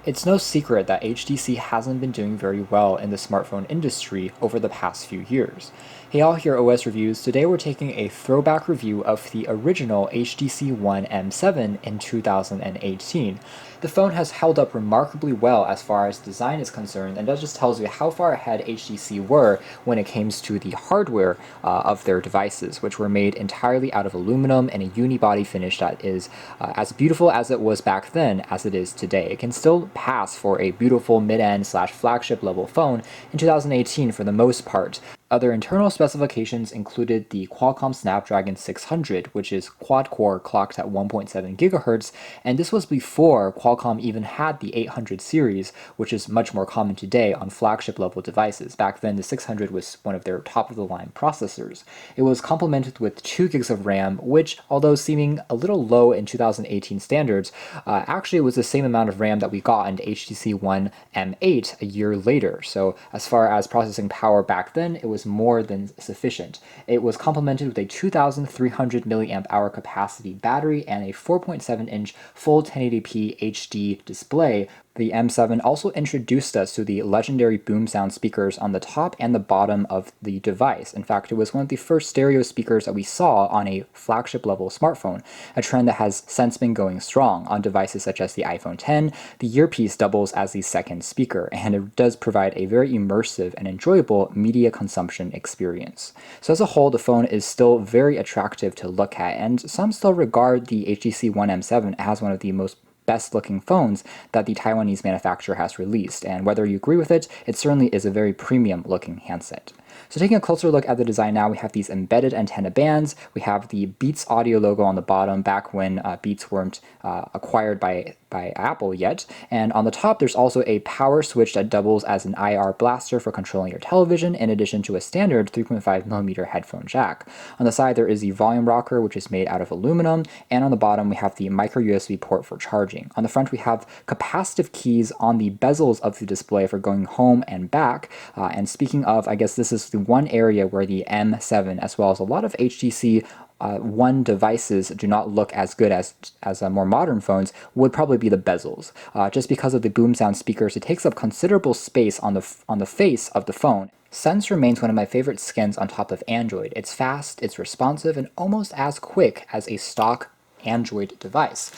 It's no secret that HTC hasn't been doing very well in the smartphone industry over the past few years. Hey all, here OS Reviews. Today we're taking a throwback review of the original HTC One M7 in 2018. The phone has held up remarkably well as far as design is concerned, and that just tells you how far ahead HTC were when it came to the hardware of their devices, which were made entirely out of aluminum and a unibody finish that is as beautiful as it was back then as it is today. It can still pass for a beautiful mid-end slash flagship level phone in 2018 for the most part. Other internal specifications included the Qualcomm Snapdragon 600, which is quad-core clocked at 1.7 GHz, and this was before Qualcomm even had the 800 series, which is much more common today on flagship-level devices. Back then, the 600 was one of their top-of-the-line processors. It was complemented with 2 gigs of RAM, which, although seeming a little low in 2018 standards, actually was the same amount of RAM that we got in the HTC One M8 a year later. So as far as processing power back then, it was more than sufficient. It was complemented with a 2,300 milliamp hour capacity battery and a 4.7-inch full 1080p HD display. The M7 also introduced us to the legendary boom sound speakers on the top and the bottom of the device. In fact, it was one of the first stereo speakers that we saw on a flagship level smartphone, a trend that has since been going strong. On devices such as the iPhone X, the earpiece doubles as the second speaker, and it does provide a very immersive and enjoyable media consumption experience. So as a whole, the phone is still very attractive to look at, and some still regard the HTC One M7 as one of the most best looking phones that the Taiwanese manufacturer has released, and whether you agree with it, it certainly is a very premium looking handset. So taking a closer look at the design now, we have these embedded antenna bands, we have the Beats audio logo on the bottom back when Beats weren't acquired by Apple yet, and on the top there's also a power switch that doubles as an IR blaster for controlling your television, in addition to a standard 3.5mm headphone jack. On the side there is the volume rocker, which is made out of aluminum, and on the bottom we have the micro USB port for charging. On the front we have capacitive keys on the bezels of the display for going home and back, and speaking of, I guess this is the one area where the M7, as well as a lot of HTC One devices do not look as good as more modern phones, would probably be the bezels. Just because of the boom sound speakers, it takes up considerable space on the face of the phone. Sense remains one of my favorite skins on top of Android. It's fast, it's responsive, and almost as quick as a stock Android device.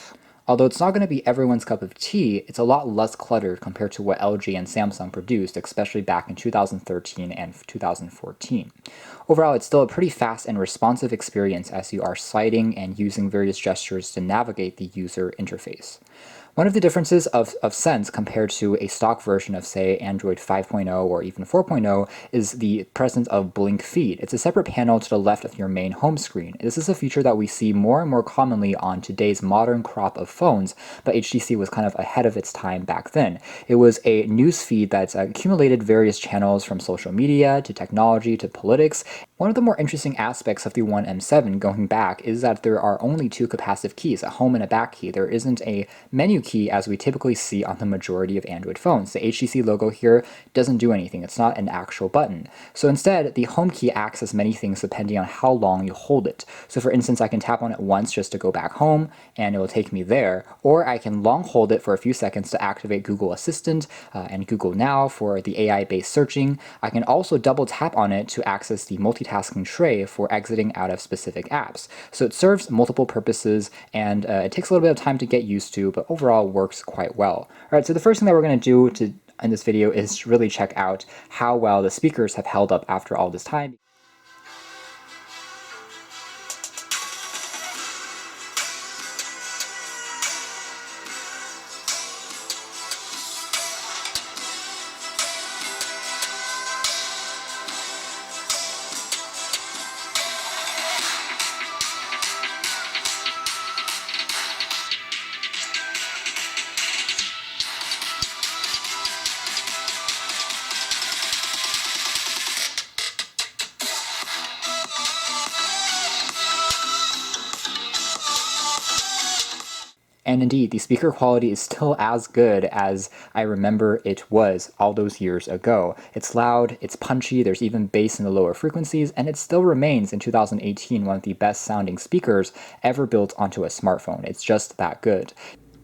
Although it's not going to be everyone's cup of tea, it's a lot less cluttered compared to what LG and Samsung produced, especially back in 2013 and 2014. Overall, it's still a pretty fast and responsive experience as you are sliding and using various gestures to navigate the user interface. One of the differences of Sense compared to a stock version of, say, Android 5.0 or even 4.0 is the presence of Blinkfeed. It's a separate panel to the left of your main home screen. This is a feature that we see more and more commonly on today's modern crop of phones, but HTC was kind of ahead of its time back then. It was a news feed that's accumulated various channels from social media to technology to politics. One of the more interesting aspects of the One M7 going back is that there are only 2 capacitive keys, a home and a back key. There isn't a menu key as we typically see on the majority of Android phones. The HTC logo here doesn't do anything. It's not an actual button. So instead, the home key acts as many things depending on how long you hold it. So for instance, I can tap on it once just to go back home, and it will take me there, or I can long hold it for a few seconds to activate Google Assistant and Google Now for the AI-based searching. I can also double tap on it to access the multitasking tray for exiting out of specific apps. So it serves multiple purposes, and it takes a little bit of time to get used to, but overall works quite well. Alright, so the first thing that we're going to do in this video is really check out how well the speakers have held up after all this time. And indeed, the speaker quality is still as good as I remember it was all those years ago. It's loud, it's punchy, there's even bass in the lower frequencies, and it still remains in 2018 one of the best sounding speakers ever built onto a smartphone. It's just that good.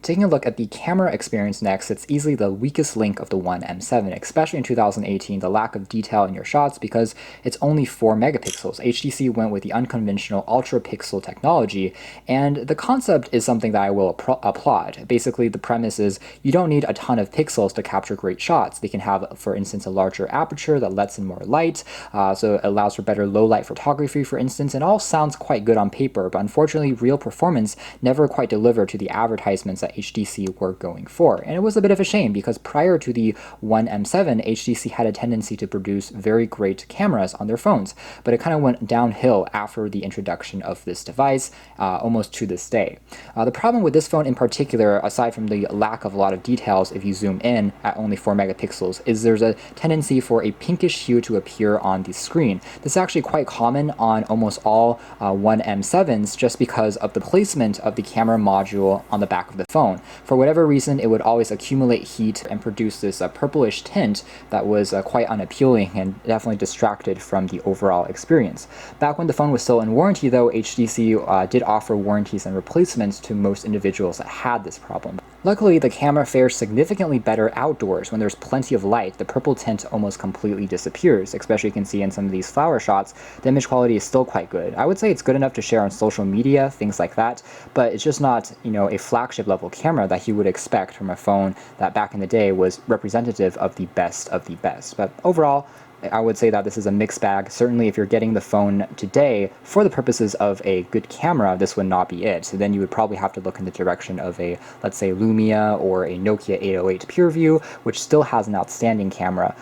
Taking a look at the camera experience next, it's easily the weakest link of the One M7, especially in 2018, the lack of detail in your shots because it's only 4 megapixels. HTC went with the unconventional ultra-pixel technology, and the concept is something that I will applaud. Basically, the premise is you don't need a ton of pixels to capture great shots. They can have, for instance, a larger aperture that lets in more light, so it allows for better low-light photography, for instance, and all sounds quite good on paper, but unfortunately, real performance never quite delivered to the advertisements that HTC were going for. And it was a bit of a shame because prior to the One M7, HTC had a tendency to produce very great cameras on their phones, but it kind of went downhill after the introduction of this device, almost to this day. The problem with this phone in particular, aside from the lack of a lot of details if you zoom in at only 4 megapixels, is there's a tendency for a pinkish hue to appear on the screen. This is actually quite common on almost all One M7s just because of the placement of the camera module on the back of the phone. For whatever reason, it would always accumulate heat and produce this purplish tint that was quite unappealing and definitely distracted from the overall experience. Back when the phone was still in warranty though, HTC did offer warranties and replacements to most individuals that had this problem. Luckily, the camera fares significantly better outdoors when there's plenty of light. The purple tint almost completely disappears, especially you can see in some of these flower shots. The image quality is still quite good. I would say it's good enough to share on social media, things like that, but it's just not, a flagship level camera that you would expect from a phone that back in the day was representative of the best of the best. But overall, I would say that this is a mixed bag. Certainly, if you're getting the phone today for the purposes of a good camera, this would not be it. So then you would probably have to look in the direction of a, let's say, Lumia or a Nokia 808 PureView, which still has an outstanding camera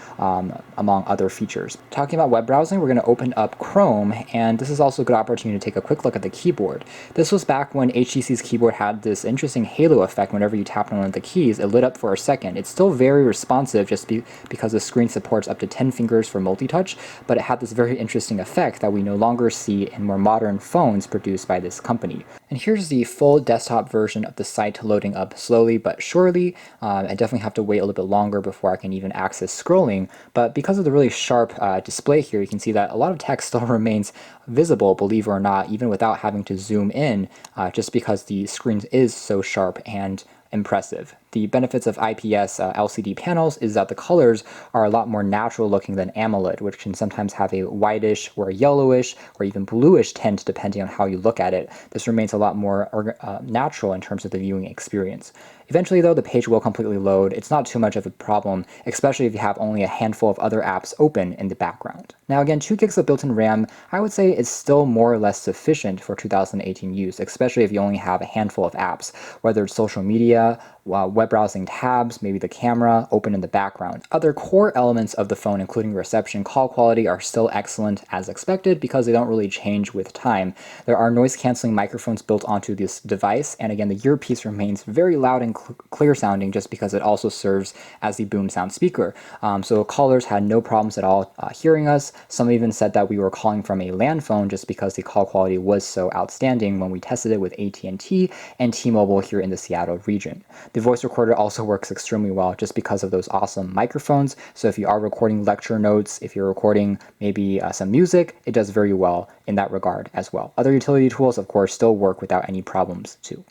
among other features. Talking about web browsing, we're going to open up Chrome, and this is also a good opportunity to take a quick look at the keyboard. This was back when HTC's keyboard had this interesting halo effect. Whenever you tapped on one of the keys, it lit up for a second. It's still very responsive just because the screen supports up to 10 fingers for multi-touch, but it had this very interesting effect that we no longer see in more modern phones produced by this company. And here's the full desktop version of the site loading up slowly but surely. I definitely have to wait a little bit longer before I can even access scrolling, but because of the really sharp display here, you can see that a lot of text still remains visible, believe it or not, even without having to zoom in, just because the screen is so sharp and impressive. The benefits of IPS LCD panels is that the colors are a lot more natural looking than AMOLED, which can sometimes have a whitish or a yellowish or even bluish tint depending on how you look at it. This remains a lot more natural in terms of the viewing experience. Eventually though, the page will completely load. It's not too much of a problem, especially if you have only a handful of other apps open in the background. Now again, 2 gigs of built-in RAM, I would say is still more or less sufficient for 2018 use, especially if you only have a handful of apps, whether it's social media, web browsing tabs, maybe the camera open in the background. Other core elements of the phone, including reception, call quality, are still excellent as expected because they don't really change with time. There are noise-canceling microphones built onto this device, and again, the earpiece remains very loud and clear sounding just because it also serves as the boom sound speaker. So callers had no problems at all hearing us. Some even said that we were calling from a land phone just because the call quality was so outstanding when we tested it with AT&T and T-Mobile here in the Seattle region. The voice recorder also works extremely well just because of those awesome microphones. So if you are recording lecture notes, if you're recording maybe some music, it does very well in that regard as well. Other utility tools, of course, still work without any problems too.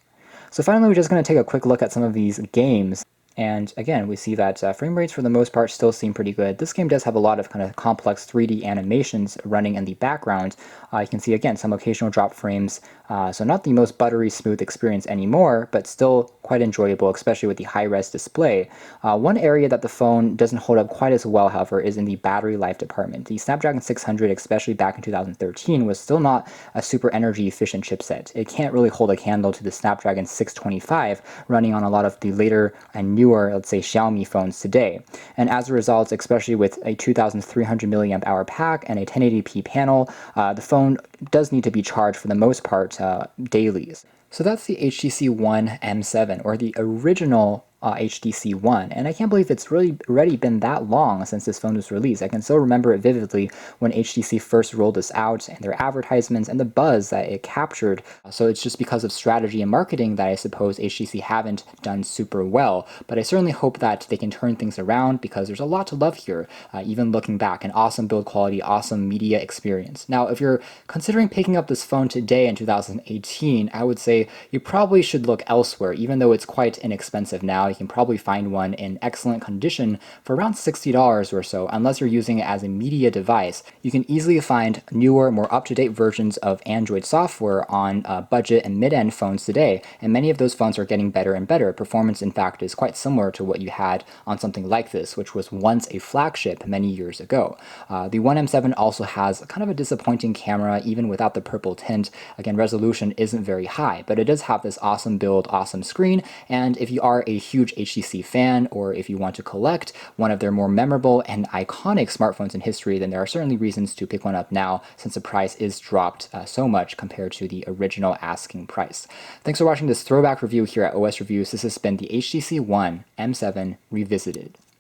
So finally, we're just going to take a quick look at some of these games. And again, we see that frame rates for the most part still seem pretty good. This game does have a lot of kind of complex 3D animations running in the background. You can see again some occasional drop frames, so not the most buttery smooth experience anymore, but still quite enjoyable, especially with the high-res display. One area that the phone doesn't hold up quite as well, however, is in the battery life department. The Snapdragon 600, especially back in 2013, was still not a super energy efficient chipset. It can't really hold a candle to the Snapdragon 625 running on a lot of the later and newer, let's say, Xiaomi phones today. And as a result, especially with a 2300 milliamp hour pack and a 1080p panel, the phone does need to be charged for the most part daily. So that's the HTC One M7, or the original HTC One, and I can't believe it's really already been that long since this phone was released. I can still remember it vividly when HTC first rolled this out and their advertisements and the buzz that it captured. So it's just because of strategy and marketing that I suppose HTC haven't done super well, but I certainly hope that they can turn things around because there's a lot to love here, even looking back. An awesome build quality, awesome media experience. Now, if you're considering picking up this phone today in 2018, I would say you probably should look elsewhere, even though it's quite inexpensive now. You can probably find one in excellent condition for around $60 or so, unless you're using it as a media device. You can easily find newer, more up-to-date versions of Android software on budget and mid-end phones today, and many of those phones are getting better and better. Performance, in fact, is quite similar to what you had on something like this, which was once a flagship many years ago. The One M7 also has kind of a disappointing camera, even without the purple tint. Again, resolution isn't very high, but it does have this awesome build, awesome screen, and if you are a huge HTC fan, or if you want to collect one of their more memorable and iconic smartphones in history, then there are certainly reasons to pick one up now, since the price is dropped so much compared to the original asking price. Thanks for watching this throwback review here at OS Reviews. This has been the HTC One M7 Revisited.